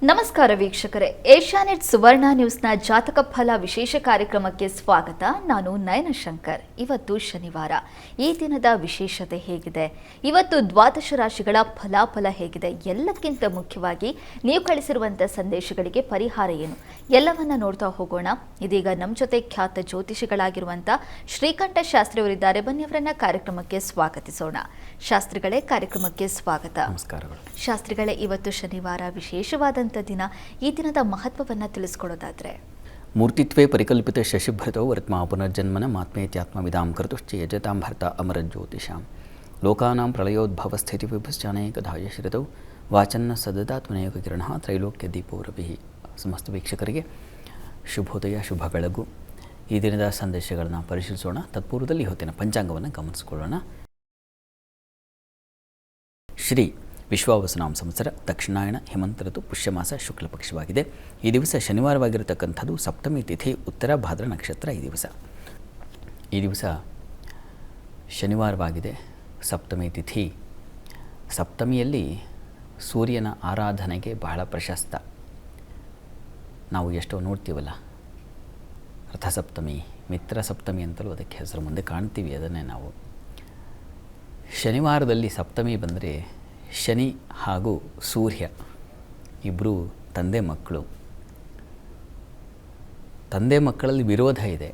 ನಮಸ್ಕಾರ ವೀಕ್ಷಕರೇ, ಏಷ್ಯಾನೆಟ್ ಸುವರ್ಣ ನ್ಯೂಸ್ನ ಜಾತಕ ಫಲ ವಿಶೇಷ ಕಾರ್ಯಕ್ರಮಕ್ಕೆ ಸ್ವಾಗತ. ನಾನು ನಯನ ಶಂಕರ್. ಇವತ್ತು ಶನಿವಾರ. ಈ ದಿನದ ವಿಶೇಷತೆ ಹೇಗಿದೆ, ಇವತ್ತು ದ್ವಾದಶ ರಾಶಿಗಳ ಫಲಾಫಲ ಹೇಗಿದೆ, ಎಲ್ಲಕ್ಕಿಂತ ಮುಖ್ಯವಾಗಿ ನೀವು ಕಳಿಸಿರುವಂಥ ಸಂದೇಶಗಳಿಗೆ ಪರಿಹಾರ ಏನು, ಎಲ್ಲವನ್ನ ನೋಡ್ತಾ ಹೋಗೋಣ. ಇದೀಗ ನಮ್ಮ ಜೊತೆ ಖ್ಯಾತ ಜ್ಯೋತಿಷಿಗಳಾಗಿರುವಂಥ ಶ್ರೀಕಂಠ ಶಾಸ್ತ್ರಿ ಅವರಿದ್ದಾರೆ. ಬನ್ನಿ ಅವರನ್ನ ಕಾರ್ಯಕ್ರಮಕ್ಕೆ ಸ್ವಾಗತಿಸೋಣ. ಶಾಸ್ತ್ರಿಗಳೇ, ಕಾರ್ಯಕ್ರಮಕ್ಕೆ ಸ್ವಾಗತ. ನಮಸ್ಕಾರಗಳು. ಶಾಸ್ತ್ರಿಗಳೇ, ಇವತ್ತು ಶನಿವಾರ, ವಿಶೇಷವಾದಂಥ ದಿನ. ಈ ದಿನದ ಮಹತ್ವವನ್ನು ತಿಳಿಸ್ಕೊಡೋದಾದ್ರೆ? ಮೂರ್ತಿತ್ವೇ ಪರಿಕಲ್ಪಿತ ಶಶಿಭೃತೋ ವರ್ತ್ಮಾ ಪುನರ್ಜನ್ಮನ ಮಾತ್ಮೇತ್ಯಾತ್ಮವಿದಾಂ ಕರ್ತುಶ್ಚ ಯಜತಾಂ ಭರ್ತ ಅಮರಜ್ಯೋತಿಷಾಂ ಲೋಕಾನಾಂ ಪ್ರಳಯೋದ್ಭವ ಸ್ಥಿತಿ ವಿಭಶ್ಚಾನೇಕಧಾಯ ಶ್ರಿತೌ ವಾಚನ್ನ ಸದದಾತ್ಮನೇಕ ಕಿರಣ ತ್ರೈಲೋಕ್ಯ ದೀಪೋರಭಿ. ಸಮಸ್ತ ವೀಕ್ಷಕರಿಗೆ ಶುಭೋದಯ, ಶುಭ ಬೆಳಗು. ಈ ದಿನದ ಸಂದೇಶಗಳನ್ನು ಪರಿಶೀಲಿಸೋಣ. ತತ್ಪೂರ್ವದಲ್ಲಿ ಹೊತ್ತಿನ ಪಂಚಾಂಗವನ್ನು ಗಮನಿಸಿಕೊಳ್ಳೋಣ. ಶ್ರೀ ವಿಶ್ವಾವಸುನಾಮ ಸಂವತ್ಸರ ದಕ್ಷಿಣಾಯಣ ಹೇಮಂತ ಋತು ಪುಷ್ಯಮಾಸ ಶುಕ್ಲ ಪಕ್ಷವಾಗಿದೆ. ಈ ದಿವಸ ಶನಿವಾರವಾಗಿರತಕ್ಕಂಥದ್ದು. ಸಪ್ತಮಿ ತಿಥಿ ಉತ್ತರ ಭಾದ್ರ ನಕ್ಷತ್ರ. ಈ ದಿವಸ ಶನಿವಾರವಾಗಿದೆ, ಸಪ್ತಮಿ ತಿಥಿ. ಸಪ್ತಮಿಯಲ್ಲಿ ಸೂರ್ಯನ ಆರಾಧನೆಗೆ ಬಹಳ ಪ್ರಶಸ್ತ. ನಾವು ಎಷ್ಟೋ ನೋಡ್ತೀವಲ್ಲ, ರಥಸಪ್ತಮಿ, ಮಿತ್ರ ಸಪ್ತಮಿ ಅಂತಲೂ ಅದಕ್ಕೆ ಹೆಸರು, ಮುಂದೆ ಕಾಣ್ತೀವಿ ಅದನ್ನೇ ನಾವು. ಶನಿವಾರದಲ್ಲಿ ಸಪ್ತಮಿ ಬಂದರೆ ಶನಿ ಹಾಗೂ ಸೂರ್ಯ ಇಬ್ಬರು ತಂದೆ ಮಕ್ಕಳು. ತಂದೆ ಮಕ್ಕಳಲ್ಲಿ ವಿರೋಧ ಇದೆ.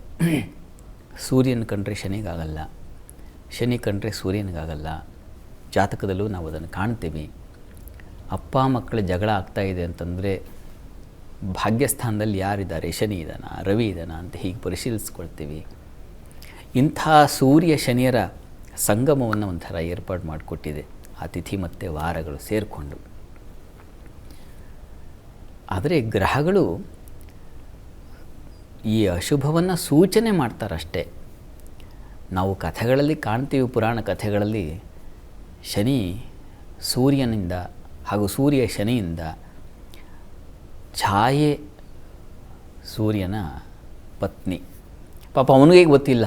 ಸೂರ್ಯನ ಕಂಡ್ರೆ ಶನಿಗಾಗಲ್ಲ, ಶನಿ ಕಂಡ್ರೆ ಸೂರ್ಯನಿಗಾಗಲ್ಲ. ಜಾತಕದಲ್ಲೂ ನಾವು ಅದನ್ನು ಕಾಣ್ತೀವಿ. ಅಪ್ಪ ಮಕ್ಕಳ ಜಗಳ ಆಗ್ತಾಯಿದೆ ಅಂತಂದರೆ ಭಾಗ್ಯಸ್ಥಾನದಲ್ಲಿ ಯಾರಿದ್ದಾರೆ, ಶನಿ ಇದ್ದಾನ, ರವಿ ಇದ್ದಾನ ಅಂತ ಹೀಗೆ ಪರಿಶೀಲಿಸ್ಕೊಳ್ತೀವಿ. ಇಂಥ ಸೂರ್ಯ ಶನಿಯರ ಸಂಗಮವನ್ನು ಒಂಥರ ಏರ್ಪಾಡು ಮಾಡಿಕೊಟ್ಟಿದೆ ಆ ತಿಥಿ ಮತ್ತು ವಾರಗಳು ಸೇರಿಕೊಂಡು. ಆದರೆ ಗ್ರಹಗಳು ಈ ಅಶುಭವನ್ನು ಸೂಚನೆ ಮಾಡ್ತಾರಷ್ಟೇ. ನಾವು ಕಥೆಗಳಲ್ಲಿ ಕಾಣ್ತೀವಿ, ಪುರಾಣ ಕಥೆಗಳಲ್ಲಿ ಶನಿ ಸೂರ್ಯನಿಂದ ಹಾಗೂ ಸೂರ್ಯ ಶನಿಯಿಂದ ಛಾಯೆ ಸೂರ್ಯನ ಪತ್ನಿ. ಪಾಪ ಅವನಿಗೆ ಗೊತ್ತಿಲ್ಲ,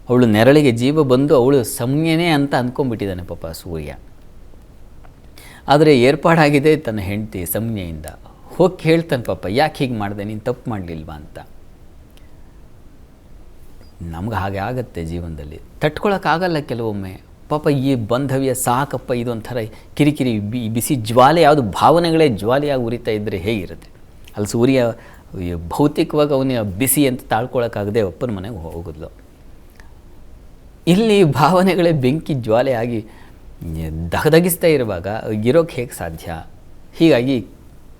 ಅವಳು ನೆರಳಿಗೆ ಜೀವ ಬಂದು ಅವಳು ಸಂಜ್ಞೆನೇ ಅಂತ ಅಂದ್ಕೊಂಡ್ಬಿಟ್ಟಿದ್ದಾನೆ ಪಾಪ ಸೂರ್ಯ. ಆದರೆ ಏರ್ಪಾಡಾಗಿದೆ ತನ್ನ ಹೆಂಡತಿ ಸಂಜ್ಞೆಯಿಂದ. ಹೋಗಿ ಹೇಳ್ತಾನೆ, ಪಾಪ ಯಾಕೆ ಹೀಗೆ ಮಾಡಿದೆ, ನೀನು ತಪ್ಪು ಮಾಡಲಿಲ್ವಾ ಅಂತ. ನಮ್ಗೆ ಹಾಗೆ ಆಗತ್ತೆ ಜೀವನದಲ್ಲಿ, ತಟ್ಕೊಳಕ್ಕಾಗಲ್ಲ ಕೆಲವೊಮ್ಮೆ. ಪಾಪ ಈ ಬಾಂಧವ್ಯ ಸಾಕಪ್ಪ, ಇದೊಂಥರ ಕಿರಿಕಿರಿ, ಬಿಸಿ ಜ್ವಾಲೆ, ಯಾವುದು ಭಾವನೆಗಳೇ ಜ್ವಾಲೆಯಾಗಿ ಉರಿತಾ ಇದ್ದರೆ ಹೇಗಿರುತ್ತೆ. ಅಲ್ಲಿ ಸೂರ್ಯ ಭೌತಿಕವಾಗಿ ಅವನ ಬಿಸಿ ಅಂತ ತಾಳ್ಕೊಳಕ್ಕಾಗದೆ ಅಪ್ಪನ ಮನೆಗೆ ಹೋಗೋದ್ಲು. ಇಲ್ಲಿ ಭಾವನೆಗಳೇ ಬೆಂಕಿ ಜ್ವಾಲೆಯಾಗಿ ದಗದಗಿಸ್ತಾ ಇರುವಾಗ ಇರೋಕ್ಕೆ ಹೇಗೆ ಸಾಧ್ಯ? ಹೀಗಾಗಿ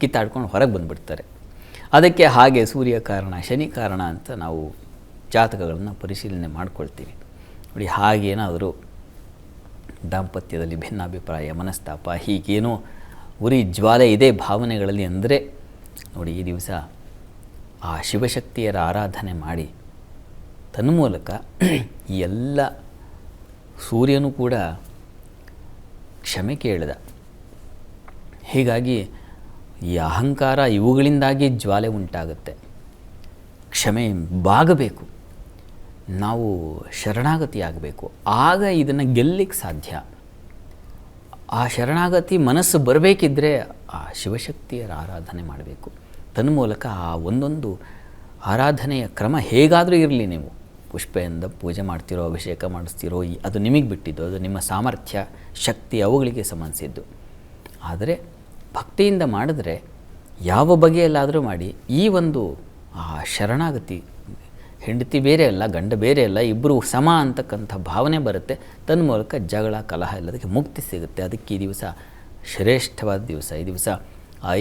ಕಿತ್ತಾಡ್ಕೊಂಡು ಹೊರಗೆ ಬಂದುಬಿಡ್ತಾರೆ. ಅದಕ್ಕೆ ಹಾಗೆ ಸೂರ್ಯ ಕಾರಣ, ಶನಿ ಕಾರಣ ಅಂತ ನಾವು ಜಾತಕಗಳನ್ನು ಪರಿಶೀಲನೆ ಮಾಡ್ಕೊಳ್ತೀವಿ. ನೋಡಿ, ಹಾಗೇನಾದರೂ ದಾಂಪತ್ಯದಲ್ಲಿ ಭಿನ್ನಾಭಿಪ್ರಾಯ, ಮನಸ್ತಾಪ, ಹೀಗೇನೋ ಉರಿ ಜ್ವಾಲೆ ಇದೆ ಭಾವನೆಗಳಲ್ಲಿ ಅಂದರೆ ನೋಡಿ, ಈ ದಿವಸ ಆ ಶಿವಶಕ್ತಿಯರ ಆರಾಧನೆ ಮಾಡಿ ತನ್ಮೂಲಕ ಈ ಎಲ್ಲ ಸೂರ್ಯನೂ ಕೂಡ ಕ್ಷಮೆ ಕೇಳಿದ. ಹೀಗಾಗಿ ಈ ಅಹಂಕಾರ ಇವುಗಳಿಂದಾಗಿ ಜ್ವಾಲೆ ಉಂಟಾಗುತ್ತೆ. ಕ್ಷಮೆ ಬಾಗಬೇಕು, ನಾವು ಶರಣಾಗತಿ ಆಗಬೇಕು. ಆಗ ಇದನ್ನು ಗೆಲ್ಲಲಿಕ್ಕೆ ಸಾಧ್ಯ. ಆ ಶರಣಾಗತಿ ಮನಸ್ಸು ಬರಬೇಕಿದ್ರೆ ಆ ಶಿವಶಕ್ತಿಯರ ಆರಾಧನೆ ಮಾಡಬೇಕು. ತನ್ಮೂಲಕ ಆ ಒಂದೊಂದು ಆರಾಧನೆಯ ಕ್ರಮ ಹೇಗಾದರೂ ಇರಲಿ, ನೀವು ಪುಷ್ಪದಿಂದ ಪೂಜೆ ಮಾಡ್ತಿರೋ, ಅಭಿಷೇಕ ಮಾಡಿಸ್ತಿರೋ, ಅದು ನಿಮಗೆ ಬಿಟ್ಟಿದ್ದು, ಅದು ನಿಮ್ಮ ಸಾಮರ್ಥ್ಯ, ಶಕ್ತಿ, ಅವುಗಳಿಗೆ ಸಂಬಂಧಿಸಿದ್ದು. ಆದರೆ ಭಕ್ತಿಯಿಂದ ಮಾಡಿದ್ರೆ ಯಾವ ಬಗೆಯಲ್ಲಾದರೂ ಮಾಡಿ ಈ ಒಂದು ಆ ಶರಣಾಗತಿ, ಹೆಂಡತಿ ಬೇರೆ ಅಲ್ಲ, ಗಂಡ ಬೇರೆ ಅಲ್ಲ, ಇಬ್ಬರು ಸಮ ಅಂತಕ್ಕಂಥ ಭಾವನೆ ಬರುತ್ತೆ. ತನ್ಮೂಲಕ ಜಗಳ, ಕಲಹ ಎಲ್ಲದಕ್ಕೆ ಮುಕ್ತಿ ಸಿಗುತ್ತೆ. ಅದಕ್ಕೆ ಈ ದಿವಸ ಶ್ರೇಷ್ಠವಾದ ದಿವಸ. ಈ ದಿವಸ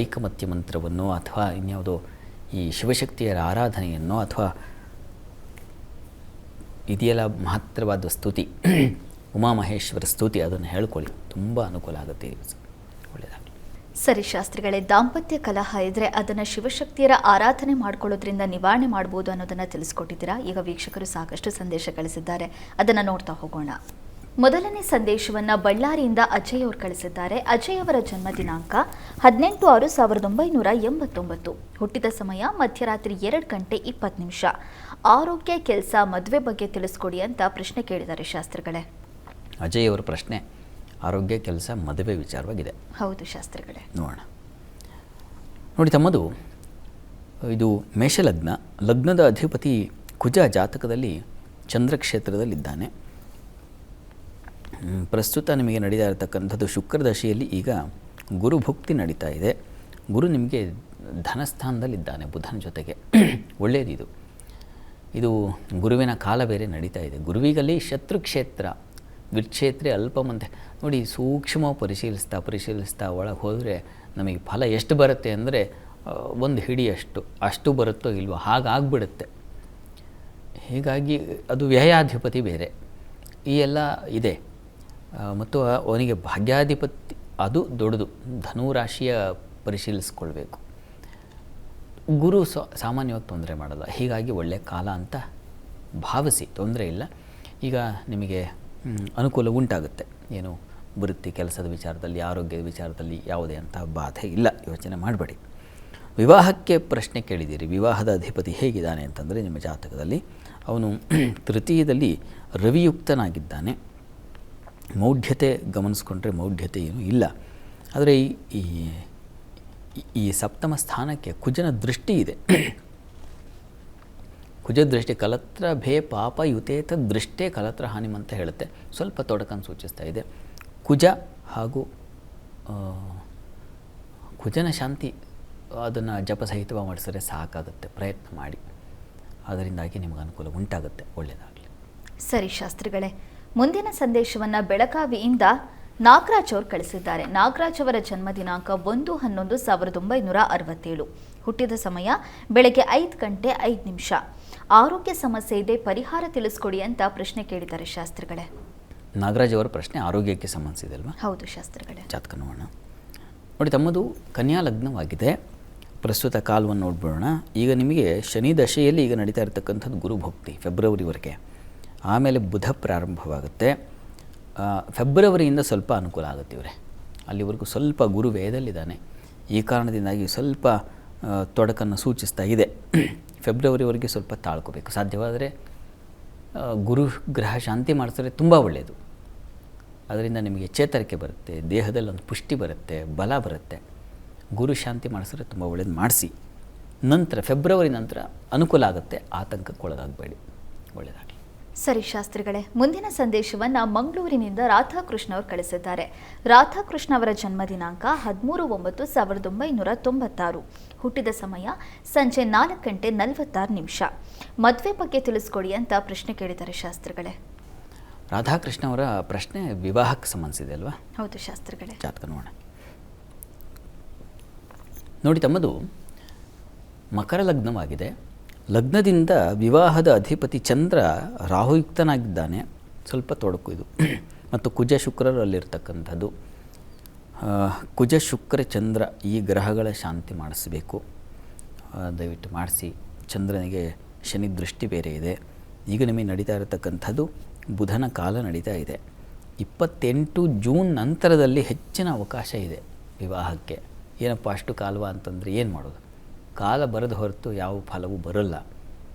ಐಕಮತ್ಯ ಮಂತ್ರವನ್ನು ಅಥವಾ ಇನ್ಯಾವುದೋ ಈ ಶಿವಶಕ್ತಿಯರ ಆರಾಧನೆಯನ್ನು ಅಥವಾ ಇದೆಯಲ್ಲ ಮಹತ್ತರವಾದ ಸ್ತುತಿ, ಉಮಾಮಹೇಶ್ವರ ಸ್ತುತಿ, ಅದನ್ನು ಹೇಳ್ಕೊಳ್ಳಿ, ತುಂಬ ಅನುಕೂಲ ಆಗುತ್ತೆ ಈ ದಿವಸ. ಒಳ್ಳೆಯದಾಗಲಿ. ಸರಿ ಶಾಸ್ತ್ರಿಗಳೇ, ದಾಂಪತ್ಯ ಕಲಹ ಇದ್ದರೆ ಅದನ್ನು ಶಿವಶಕ್ತಿಯರ ಆರಾಧನೆ ಮಾಡ್ಕೊಳ್ಳೋದ್ರಿಂದ ನಿವಾರಣೆ ಮಾಡ್ಬೋದು ಅನ್ನೋದನ್ನು ತಿಳಿಸ್ಕೊಟ್ಟಿದ್ದೀರಾ. ಈಗ ವೀಕ್ಷಕರು ಸಾಕಷ್ಟು ಸಂದೇಶ ಕಳಿಸಿದ್ದಾರೆ, ಅದನ್ನು ನೋಡ್ತಾ ಹೋಗೋಣ. ಮೊದಲನೇ ಸಂದೇಶವನ್ನು ಬಳ್ಳಾರಿಯಿಂದ ಅಜಯ್ ಅವರು ಕಳಿಸಿದ್ದಾರೆ. ಅಜಯ್ ಅವರ ಜನ್ಮ ದಿನಾಂಕ 18/6/1989. ಹುಟ್ಟಿದ ಸಮಯ ಮಧ್ಯರಾತ್ರಿ 2:20. ಆರೋಗ್ಯ, ಕೆಲಸ, ಮದುವೆ ಬಗ್ಗೆ ತಿಳಿಸ್ಕೊಡಿ ಅಂತ ಪ್ರಶ್ನೆ ಕೇಳಿದ್ದಾರೆ ಶಾಸ್ತ್ರಿಗಳೇ. ಅಜಯ್ ಅವರ ಪ್ರಶ್ನೆ ಆರೋಗ್ಯ, ಕೆಲಸ, ಮದುವೆ ವಿಚಾರವಾಗಿದೆ. ಹೌದು ಶಾಸ್ತ್ರಿಗಳೇ. ನೋಡೋಣ. ನೋಡಿ ತಮ್ಮದು ಇದು ಮೇಷಲಗ್ನ, ಲಗ್ನದ ಅಧಿಪತಿ ಕುಜ ಜಾತಕದಲ್ಲಿ ಚಂದ್ರಕ್ಷೇತ್ರದಲ್ಲಿದ್ದಾನೆ. ಪ್ರಸ್ತುತ ನಿಮಗೆ ನಡೀತಾ ಇರತಕ್ಕಂಥದ್ದು ಶುಕ್ರದಶೆಯಲ್ಲಿ ಈಗ ಗುರುಭುಕ್ತಿ ನಡೀತಾ ಇದೆ. ಗುರು ನಿಮಗೆ ಧನಸ್ಥಾನದಲ್ಲಿದ್ದಾನೆ ಬುಧನ ಜೊತೆಗೆ. ಒಳ್ಳೆಯದಿದು. ಇದು ಗುರುವಿನ ಕಾಲ ಬೇರೆ ನಡೀತಾ ಇದೆ. ಗುರುವಿಗಲ್ಲಿ ಶತ್ರುಕ್ಷೇತ್ರ ವಿಕ್ಷೇತ್ರೆ ಅಲ್ಪಮಂತೆ ನೋಡಿ, ಸೂಕ್ಷ್ಮವಾಗಿ ಪರಿಶೀಲಿಸ್ತಾ ಒಳಗೆ ಹೋದರೆ ನಮಗೆ ಫಲ ಎಷ್ಟು ಬರುತ್ತೆ ಅಂದರೆ ಒಂದು ಅಷ್ಟು ಬರುತ್ತೋ ಇಲ್ವೋ ಹಾಗಾಗ್ಬಿಡುತ್ತೆ. ಹೀಗಾಗಿ ಅದು ವ್ಯಯಾಧಿಪತಿ ಬೇರೆ ಈ ಎಲ್ಲ ಇದೆ. ಮತ್ತು ಅವನಿಗೆ ಭಾಗ್ಯಾಧಿಪತಿ ಅದು ದೊಡ್ಡದು. ಧನುರಾಶಿಯ ಪರಿಶೀಲಿಸ್ಕೊಳ್ಬೇಕು. ಗುರು ಸಾಮಾನ್ಯವಾಗಿ ತೊಂದರೆ ಮಾಡಲ್ಲ. ಹೀಗಾಗಿ ಒಳ್ಳೆಯ ಕಾಲ ಅಂತ ಭಾವಿಸಿ, ತೊಂದರೆ ಇಲ್ಲ. ಈಗ ನಿಮಗೆ ಅನುಕೂಲ ಉಂಟಾಗುತ್ತೆ. ಏನು ವೃತ್ತಿ ಕೆಲಸದ ವಿಚಾರದಲ್ಲಿ, ಆರೋಗ್ಯದ ವಿಚಾರದಲ್ಲಿ ಯಾವುದೇ ಅಂಥ ಬಾಧೆ ಇಲ್ಲ. ಯೋಚನೆ ಮಾಡಬೇಡಿ. ವಿವಾಹಕ್ಕೆ ಪ್ರಶ್ನೆ ಕೇಳಿದ್ದೀರಿ. ವಿವಾಹದ ಅಧಿಪತಿ ಹೇಗಿದ್ದಾನೆ ಅಂತಂದರೆ ನಿಮ್ಮ ಜಾತಕದಲ್ಲಿ ಅವನು ತೃತೀಯದಲ್ಲಿ ರವಿಯುಕ್ತನಾಗಿದ್ದಾನೆ. ಮೌಢ್ಯತೆ ಗಮನಿಸ್ಕೊಂಡ್ರೆ ಮೌಢ್ಯತೆ ಏನೂ ಇಲ್ಲ. ಆದರೆ ಈ ಸಪ್ತಮ ಸ್ಥಾನಕ್ಕೆ ಕುಜನ ದೃಷ್ಟಿ ಇದೆ. ಕುಜ ದೃಷ್ಟಿ ಕಲತ್ರ ಭೇ ಪಾಪ ಯುತೇತ ದೃಷ್ಟೇ ಕಲತ್ರ ಹಾನಿಮ್ ಅಂತ ಹೇಳುತ್ತೆ. ಸ್ವಲ್ಪ ತೊಡಕನ್ನು ಸೂಚಿಸ್ತಾ ಇದೆ. ಕುಜ ಹಾಗೂ ಕುಜನ ಶಾಂತಿ ಅದನ್ನು ಜಪಸಹಿತವಾಗಿ ಮಾಡಿಸಿದ್ರೆ ಸಾಕಾಗುತ್ತೆ. ಪ್ರಯತ್ನ ಮಾಡಿ. ಅದರಿಂದಾಗಿ ನಿಮಗೆ ಅನುಕೂಲ ಉಂಟಾಗುತ್ತೆ. ಒಳ್ಳೆಯದಾಗಲಿ. ಸರಿ ಶಾಸ್ತ್ರಿಗಳೇ, ಮುಂದಿನ ಸಂದೇಶವನ್ನು ಬೆಳಗಾವಿಯಿಂದ ನಾಗರಾಜ್ ಅವರು ಕಳಿಸಿದ್ದಾರೆ. ನಾಗರಾಜ್ ಅವರ ಜನ್ಮ ದಿನಾಂಕ 1/11/1967. ಹುಟ್ಟಿದ ಸಮಯ ಬೆಳಗ್ಗೆ 5:05. ಆರೋಗ್ಯ ಸಮಸ್ಯೆ ಇದೆ, ಪರಿಹಾರ ತಿಳಿಸ್ಕೊಡಿ ಅಂತ ಪ್ರಶ್ನೆ ಕೇಳಿದ್ದಾರೆ ಶಾಸ್ತ್ರಿಗಳೇ. ನಾಗರಾಜ್ ಅವರ ಪ್ರಶ್ನೆ ಆರೋಗ್ಯಕ್ಕೆ ಸಂಬಂಧಿಸಿದೆ ಅಲ್ವಾ? ಹೌದು ಶಾಸ್ತ್ರಿಗಳೇ. ಜಾತಕ ನೋಡೋಣ. ನೋಡಿ ತಮ್ಮದು ಕನ್ಯಾ ಲಗ್ನವಾಗಿದೆ. ಪ್ರಸ್ತುತ ಕಾಲವನ್ನು ನೋಡ್ಬಿಡೋಣ. ಈಗ ನಿಮಗೆ ಶನಿ ದಶೆಯಲ್ಲಿ ಈಗ ನಡೀತಾ ಇರತಕ್ಕಂಥದ್ದು ಗುರುಭಕ್ತಿ ಫೆಬ್ರವರಿವರೆಗೆ. ಆಮೇಲೆ ಬುಧ ಪ್ರಾರಂಭವಾಗುತ್ತೆ. ಫೆಬ್ರವರಿಯಿಂದ ಸ್ವಲ್ಪ ಅನುಕೂಲ ಆಗುತ್ತೆ ಇವರೇ. ಅಲ್ಲಿವರೆಗೂ ಸ್ವಲ್ಪ ಗುರು ವ್ಯಯದಲ್ಲಿದ್ದಾನೆ. ಈ ಕಾರಣದಿಂದಾಗಿ ಸ್ವಲ್ಪ ತೊಡಕನ್ನು ಸೂಚಿಸ್ತಾ ಇದೆ. ಫೆಬ್ರವರಿವರೆಗೆ ಸ್ವಲ್ಪ ತಾಳ್ಕೋಬೇಕು. ಸಾಧ್ಯವಾದರೆ ಗುರು ಗ್ರಹ ಶಾಂತಿ ಮಾಡಿಸಿದ್ರೆ ತುಂಬ ಒಳ್ಳೆಯದು. ಅದರಿಂದ ನಿಮಗೆ ಚೇತರಿಕೆ ಬರುತ್ತೆ, ದೇಹದಲ್ಲಿ ಒಂದು ಪುಷ್ಟಿ ಬರುತ್ತೆ, ಬಲ ಬರುತ್ತೆ. ಗುರು ಶಾಂತಿ ಮಾಡಿಸಿದ್ರೆ ತುಂಬ ಒಳ್ಳೇದು. ಮಾಡಿಸಿ ನಂತರ ಫೆಬ್ರವರಿ ನಂತರ ಅನುಕೂಲ ಆಗುತ್ತೆ. ಆತಂಕಕ್ಕೊಳಗಾಗಬೇಡಿ. ಒಳ್ಳೆಯದಾಗಲಿ. ಸರಿ ಶಾಸ್ತ್ರಿಗಳೇ, ಮುಂದಿನ ಸಂದೇಶವನ್ನು ಮಂಗಳೂರಿನಿಂದ ರಾಧಾಕೃಷ್ಣ ಅವರು ಕಳಿಸಿದ್ದಾರೆ. ರಾಧಾಕೃಷ್ಣ ಅವರ ಜನ್ಮ ದಿನಾಂಕ 13/9/1996. ಹುಟ್ಟಿದ ಸಮಯ ಸಂಜೆ 4:46. ಮದುವೆ ಬಗ್ಗೆ ತಿಳಿಸ್ಕೊಡಿ ಅಂತ ಪ್ರಶ್ನೆ ಕೇಳಿದ್ದಾರೆ ಶಾಸ್ತ್ರಿಗಳೇ. ರಾಧಾಕೃಷ್ಣ ಅವರ ಪ್ರಶ್ನೆ ವಿವಾಹಕ್ಕೆ ಸಂಬಂಧಿಸಿದೆ ಅಲ್ವಾ? ಹೌದು ಶಾಸ್ತ್ರಿಗಳೇ. ಜಾತಕ ನೋಡೋಣ. ನೋಡಿ ತಮ್ಮದು ಮಕರ ಲಗ್ನವಾಗಿದೆ. ಲಗ್ನದಿಂದ ವಿವಾಹದ ಅಧಿಪತಿ ಚಂದ್ರ ರಾಹುಯುಕ್ತನಾಗಿದ್ದಾನೆ. ಸ್ವಲ್ಪ ತೊಡಕು ಇದು. ಮತ್ತು ಕುಜ ಶುಕ್ರರಲ್ಲಿರ್ತಕ್ಕಂಥದ್ದು. ಕುಜ ಶುಕ್ರ ಚಂದ್ರ ಈ ಗ್ರಹಗಳ ಶಾಂತಿ ಮಾಡಿಸಬೇಕು. ದಯವಿಟ್ಟು ಮಾಡಿಸಿ. ಚಂದ್ರನಿಗೆ ಶನಿ ದೃಷ್ಟಿ ಬೇರೆ ಇದೆ. ಈಗ ನಿಮಗೆ ನಡೀತಾ ಇರತಕ್ಕಂಥದ್ದು ಬುಧನ ಕಾಲ ನಡೀತಾ ಇದೆ. 28 ಜೂನ್ ನಂತರದಲ್ಲಿ ಹೆಚ್ಚಿನ ಅವಕಾಶ ಇದೆ ವಿವಾಹಕ್ಕೆ. ಏನಪ್ಪ ಅಷ್ಟು ಕಾಲವ ಅಂತಂದರೆ ಏನು ಮಾಡೋದು? ಕಾಲ ಬರದ ಹೊರತು ಯಾವ ಫಲವೂ ಬರಲ್ಲ.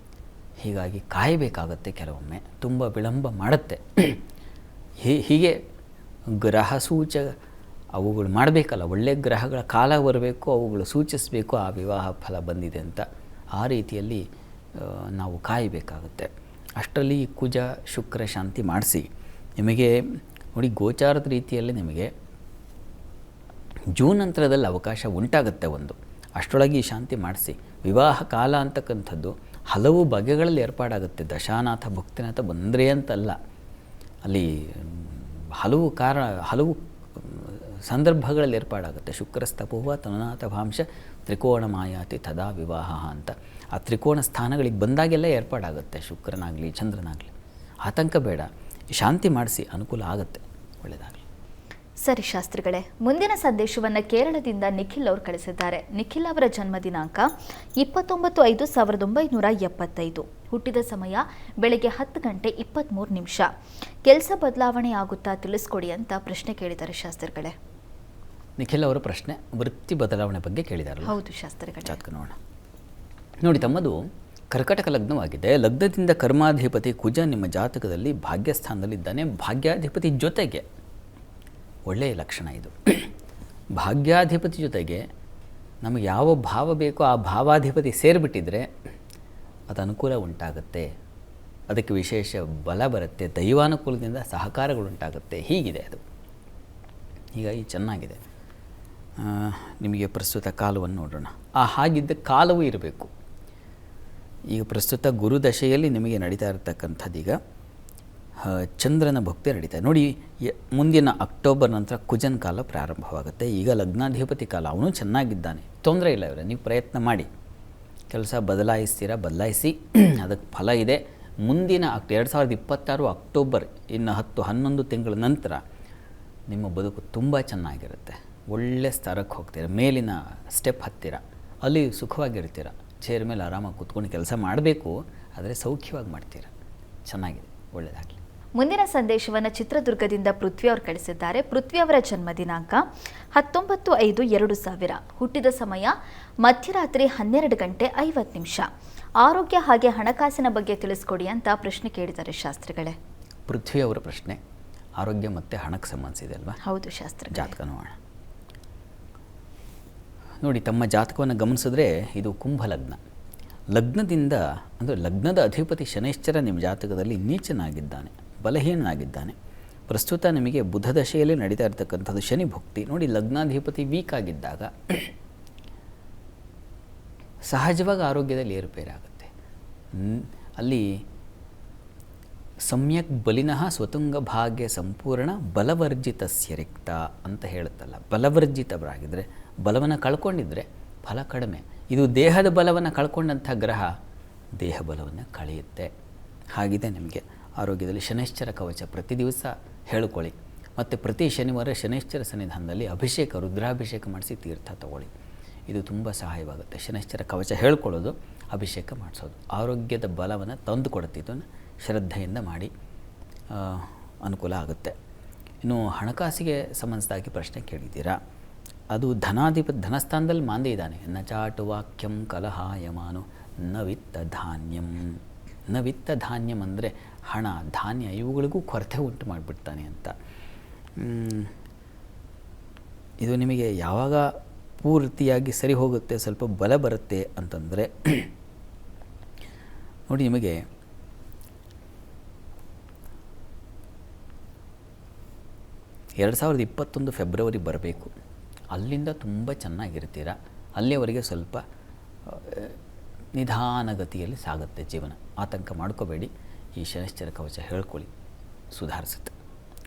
ಹೀಗಾಗಿ ಕಾಯಬೇಕಾಗತ್ತೆ. ಕೆಲವೊಮ್ಮೆ ತುಂಬ ವಿಳಂಬ ಮಾಡುತ್ತೆ. ಹೀಗೆ ಗ್ರಹ ಸೂಚ ಅವುಗಳು ಮಾಡಬೇಕಲ್ಲ. ಒಳ್ಳೆಯ ಗ್ರಹಗಳ ಕಾಲ ಬರಬೇಕು, ಅವುಗಳು ಸೂಚಿಸಬೇಕು ಆ ವಿವಾಹ ಫಲ ಬಂದಿದೆ ಅಂತ. ಆ ರೀತಿಯಲ್ಲಿ ನಾವು ಕಾಯಬೇಕಾಗುತ್ತೆ. ಅಷ್ಟರಲ್ಲಿ ಕುಜ ಶುಕ್ರ ಶಾಂತಿ ಮಾಡಿಸಿ. ನಿಮಗೆ ನೋಡಿ ಗೋಚಾರದ ರೀತಿಯಲ್ಲಿ ನಿಮಗೆ ಜೂನ್ ನಂತರದಲ್ಲಿ ಅವಕಾಶ ಉಂಟಾಗುತ್ತೆ. ಅಷ್ಟರೊಳಗೆ ಈ ಶಾಂತಿ ಮಾಡಿಸಿ. ವಿವಾಹ ಕಾಲ ಅಂತಕ್ಕಂಥದ್ದು ಹಲವು ಬಗೆಗಳಲ್ಲಿ ಏರ್ಪಾಡಾಗುತ್ತೆ. ದಶಾನಾಥ ಭುಕ್ತಿನಾಥ ಬಂದರೆ ಅಂತಲ್ಲ, ಅಲ್ಲಿ ಹಲವು ಸಂದರ್ಭಗಳಲ್ಲಿ ಏರ್ಪಾಡಾಗುತ್ತೆ. ಶುಕ್ರಸ್ತಪುವ ತನುನಾಥ ಭಾಂಶ ತ್ರಿಕೋಣ ಮಾಯಾತಿ ತದಾ ವಿವಾಹ ಅಂತ. ಆ ತ್ರಿಕೋಣ ಸ್ಥಾನಗಳಿಗೆ ಬಂದಾಗೆಲ್ಲ ಏರ್ಪಾಡಾಗುತ್ತೆ. ಶುಕ್ರನಾಗಲಿ ಚಂದ್ರನಾಗಲಿ. ಆತಂಕ ಬೇಡ. ಶಾಂತಿ ಮಾಡಿಸಿ. ಅನುಕೂಲ ಆಗುತ್ತೆ. ಒಳ್ಳೆಯದಾಗಲಿ. ಸರಿ ಶಾಸ್ತ್ರಿಗಳೇ, ಮುಂದಿನ ಸಂದೇಶವನ್ನು ಕೇರಳದಿಂದ ನಿಖಿಲ್ ಅವರು ಕಳಿಸಿದ್ದಾರೆ. ನಿಖಿಲ್ ಅವರ ಜನ್ಮ ದಿನಾಂಕ 29/5/1975. ಹುಟ್ಟಿದ ಸಮಯ ಬೆಳಗ್ಗೆ 10:23. ಕೆಲಸ ಬದಲಾವಣೆ ಆಗುತ್ತಾ ತಿಳಿಸ್ಕೊಡಿ ಅಂತ ಪ್ರಶ್ನೆ ಕೇಳಿದ್ದಾರೆ ಶಾಸ್ತ್ರಿಗಳೇ. ನಿಖಿಲ್ ಅವರ ಪ್ರಶ್ನೆ ವೃತ್ತಿ ಬದಲಾವಣೆ ಬಗ್ಗೆ ಕೇಳಿದಾರಲ್ಲ? ಹೌದು ಶಾಸ್ತ್ರಿಗಳೇ. ಜಾತಕ ನೋಡೋಣ. ನೋಡಿ ತಮ್ಮದು ಕರ್ಕಟಕ ಲಗ್ನವಾಗಿದೆ. ಲಗ್ನದಿಂದ ಕರ್ಮಾಧಿಪತಿ ಕುಜ ನಿಮ್ಮ ಜಾತಕದಲ್ಲಿ ಭಾಗ್ಯಸ್ಥಾನದಲ್ಲಿದ್ದಾನೆ. ಭಾಗ್ಯಾಧಿಪತಿ ಜೊತೆಗೆ ಒಳ್ಳೆಯ ಲಕ್ಷಣ ಇದು. ಭಾಗ್ಯಾಧಿಪತಿ ಜೊತೆಗೆ ನಮಗೆ ಯಾವ ಭಾವ ಬೇಕೋ ಆ ಭಾವಾಧಿಪತಿ ಸೇರಿಬಿಟ್ಟಿದ್ರೆ ಅದು ಅನುಕೂಲ ಉಂಟಾಗುತ್ತೆ, ಅದಕ್ಕೆ ವಿಶೇಷ ಬಲ ಬರುತ್ತೆ, ದೈವಾನುಕೂಲದಿಂದ ಸಹಕಾರಗಳುಂಟಾಗುತ್ತೆ. ಹೀಗಿದೆ ಅದು. ಹೀಗಾಗಿ ಚೆನ್ನಾಗಿದೆ. ನಿಮಗೆ ಪ್ರಸ್ತುತ ಕಾಲವನ್ನು ನೋಡೋಣ. ಹಾಗಿದ್ದ ಕಾಲವೂ ಇರಬೇಕು. ಈಗ ಪ್ರಸ್ತುತ ಗುರುದಶೆಯಲ್ಲಿ ನಿಮಗೆ ನಡೀತಾ ಇರತಕ್ಕಂಥದ್ದು ಈಗ ಚಂದ್ರನ ಭಕ್ತಿ ನಡೀತಾ ನೋಡಿ. ಮುಂದಿನ ಅಕ್ಟೋಬರ್ ನಂತರ ಕುಜನ್ ಕಾಲ ಪ್ರಾರಂಭವಾಗುತ್ತೆ. ಈಗ ಲಗ್ನಾಧಿಪತಿ ಕಾಲ, ಅವನು ಚೆನ್ನಾಗಿದ್ದಾನೆ, ತೊಂದರೆ ಇಲ್ಲ. ಇವರೇ ನೀವು ಪ್ರಯತ್ನ ಮಾಡಿ, ಕೆಲಸ ಬದಲಾಯಿಸಿ ಅದಕ್ಕೆ ಫಲ ಇದೆ. ಮುಂದಿನ 2026 ಅಕ್ಟೋಬರ್ ಇನ್ನು 10-11 ತಿಂಗಳ ನಂತರ ನಿಮ್ಮ ಬದುಕು ತುಂಬ ಚೆನ್ನಾಗಿರುತ್ತೆ. ಒಳ್ಳೆ ಸ್ತರಕ್ಕೆ ಹೋಗ್ತೀರ, ಮೇಲಿನ ಸ್ಟೆಪ್ ಹತ್ತಿರ, ಅಲ್ಲಿ ಸುಖವಾಗಿರ್ತೀರ. ಚೇರ್ ಮೇಲೆ ಆರಾಮಾಗಿ ಕೂತ್ಕೊಂಡು ಕೆಲಸ ಮಾಡಬೇಕು, ಆದರೆ ಸೌಖ್ಯವಾಗಿ ಮಾಡ್ತೀರ. ಚೆನ್ನಾಗಿದೆ, ಒಳ್ಳೆಯದಾಗಲಿ. ಮುಂದಿನ ಸಂದೇಶವನ್ನು ಚಿತ್ರದುರ್ಗದಿಂದ ಪೃಥ್ವಿ ಅವರು ಕಳಿಸಿದ್ದಾರೆ. ಪೃಥ್ವಿ ಅವರ ಜನ್ಮ ದಿನಾಂಕ 19/5/2000. ಹುಟ್ಟಿದ ಸಮಯ ಮಧ್ಯರಾತ್ರಿ 12:50. ಆರೋಗ್ಯ ಹಾಗೆ ಹಣಕಾಸಿನ ಬಗ್ಗೆ ತಿಳಿಸ್ಕೊಡಿ ಅಂತ ಪ್ರಶ್ನೆ ಕೇಳಿದ್ದಾರೆ ಶಾಸ್ತ್ರಿಗಳೇ. ಪೃಥ್ವಿ ಅವರ ಪ್ರಶ್ನೆ ಆರೋಗ್ಯ ಮತ್ತು ಹಣಕ್ಕೆ ಸಂಬಂಧಿಸಿದೆ ಅಲ್ವಾ? ಹೌದು ಶಾಸ್ತ್ರ. ಜಾತಕ ನೋಡೋಣ. ನೋಡಿ, ತಮ್ಮ ಜಾತಕವನ್ನು ಗಮನಿಸಿದ್ರೆ ಇದು ಕುಂಭ ಲಗ್ನ. ಲಗ್ನದಿಂದ ಅಂದರೆ ಲಗ್ನದ ಅಧಿಪತಿ ಶನೈಶ್ಚರ ನಿಮ್ಮ ಜಾತಕದಲ್ಲಿ ನೀಚನಾಗಿದ್ದಾನೆ, ಬಲಹೀನನಾಗಿದ್ದಾನೆ. ಪ್ರಸ್ತುತ ನಿಮಗೆ ಬುಧ ದಶೆಯಲ್ಲಿ ನಡೀತಾ ಇರತಕ್ಕಂಥದ್ದು ಶನಿ ಭುಕ್ತಿ. ನೋಡಿ, ಲಗ್ನಾಧಿಪತಿ ವೀಕ್ ಆಗಿದ್ದಾಗ ಸಹಜವಾಗಿ ಆರೋಗ್ಯದಲ್ಲಿ ಏರುಪೇರಾಗುತ್ತೆ. ಅಲ್ಲಿ ಸಮ್ಯಕ್ ಬಲಿನಃ ಸ್ವತುಂಗ ಭಾಗ್ಯ ಸಂಪೂರ್ಣ ಬಲವರ್ಜಿತಸ್ಯ ರಿಕ್ತ ಅಂತ ಹೇಳುತ್ತಲ್ಲ. ಬಲವರ್ಜಿತರಾಗಿದ್ದರೆ, ಬಲವನ್ನು ಕಳ್ಕೊಂಡಿದ್ದರೆ ಫಲ ಕಡಿಮೆ. ಇದು ದೇಹದ ಬಲವನ್ನು ಕಳ್ಕೊಂಡಂಥ ಗ್ರಹ ದೇಹ ಬಲವನ್ನು ಕಳೆಯುತ್ತೆ. ಹಾಗಿದೆ ನಿಮಗೆ ಆರೋಗ್ಯದಲ್ಲಿ ಶನೈಶ್ಚರ ಕವಚ ಪ್ರತಿ ದಿವಸ ಹೇಳಿಕೊಳ್ಳಿ. ಮತ್ತು ಪ್ರತಿ ಶನಿವಾರ ಶನೈಶ್ಚರ ಸನ್ನಿಧಾನದಲ್ಲಿ ಅಭಿಷೇಕ, ರುದ್ರಾಭಿಷೇಕ ಮಾಡಿಸಿ ತೀರ್ಥ ತಗೊಳ್ಳಿ. ಇದು ತುಂಬ ಸಹಾಯವಾಗುತ್ತೆ. ಶನೈಶ್ಚರ ಕವಚ ಹೇಳ್ಕೊಳ್ಳೋದು, ಅಭಿಷೇಕ ಮಾಡಿಸೋದು ಆರೋಗ್ಯದ ಬಲವನ್ನು ತಂದು ಕೊಡುತ್ತೆ. ಇದನ್ನು ಶ್ರದ್ಧೆಯಿಂದ ಮಾಡಿ, ಅನುಕೂಲ ಆಗುತ್ತೆ. ಇನ್ನು ಹಣಕಾಸಿಗೆ ಸಂಬಂಧಿಸಿದಾಗಿ ಪ್ರಶ್ನೆ ಕೇಳಿದ್ದೀರಾ. ಅದು ಧನಸ್ಥಾನದಲ್ಲಿ ಮಾಂದಿ ಇದ್ದಾನೆ. ನ ಚಾಟು ವಾಕ್ಯಂ ಕಲಹಾಯಮಾನು ನ ವಿತ್ತ ಧಾನ್ಯಂ. ನ ವಿತ್ತ ಧಾನ್ಯಂ ಅಂದರೆ ಹಣ, ಧಾನ್ಯ ಇವುಗಳಿಗೂ ಕೊರತೆ ಉಂಟು ಮಾಡಿಬಿಡ್ತಾನೆ ಅಂತ. ಇದು ನಿಮಗೆ ಯಾವಾಗ ಪೂರ್ತಿಯಾಗಿ ಸರಿ ಹೋಗುತ್ತೆ, ಸ್ವಲ್ಪ ಬಲ ಬರುತ್ತೆ ಅಂತಂದರೆ ನೋಡಿ, ನಿಮಗೆ ಫೆಬ್ರವರಿ ಬರಬೇಕು. ಅಲ್ಲಿಂದ ತುಂಬ ಚೆನ್ನಾಗಿರ್ತೀರ. ಅಲ್ಲಿಯವರೆಗೆ ಸ್ವಲ್ಪ ನಿಧಾನಗತಿಯಲ್ಲಿ ಸಾಗುತ್ತೆ ಜೀವನ. ಆತಂಕ ಮಾಡ್ಕೋಬೇಡಿ. ಈ ಶನೈಶ್ಚರ ಕವಚ ಹೇಳ್ಕೊಳ್ಳಿ, ಸುಧಾರಿಸುತ್ತೆ.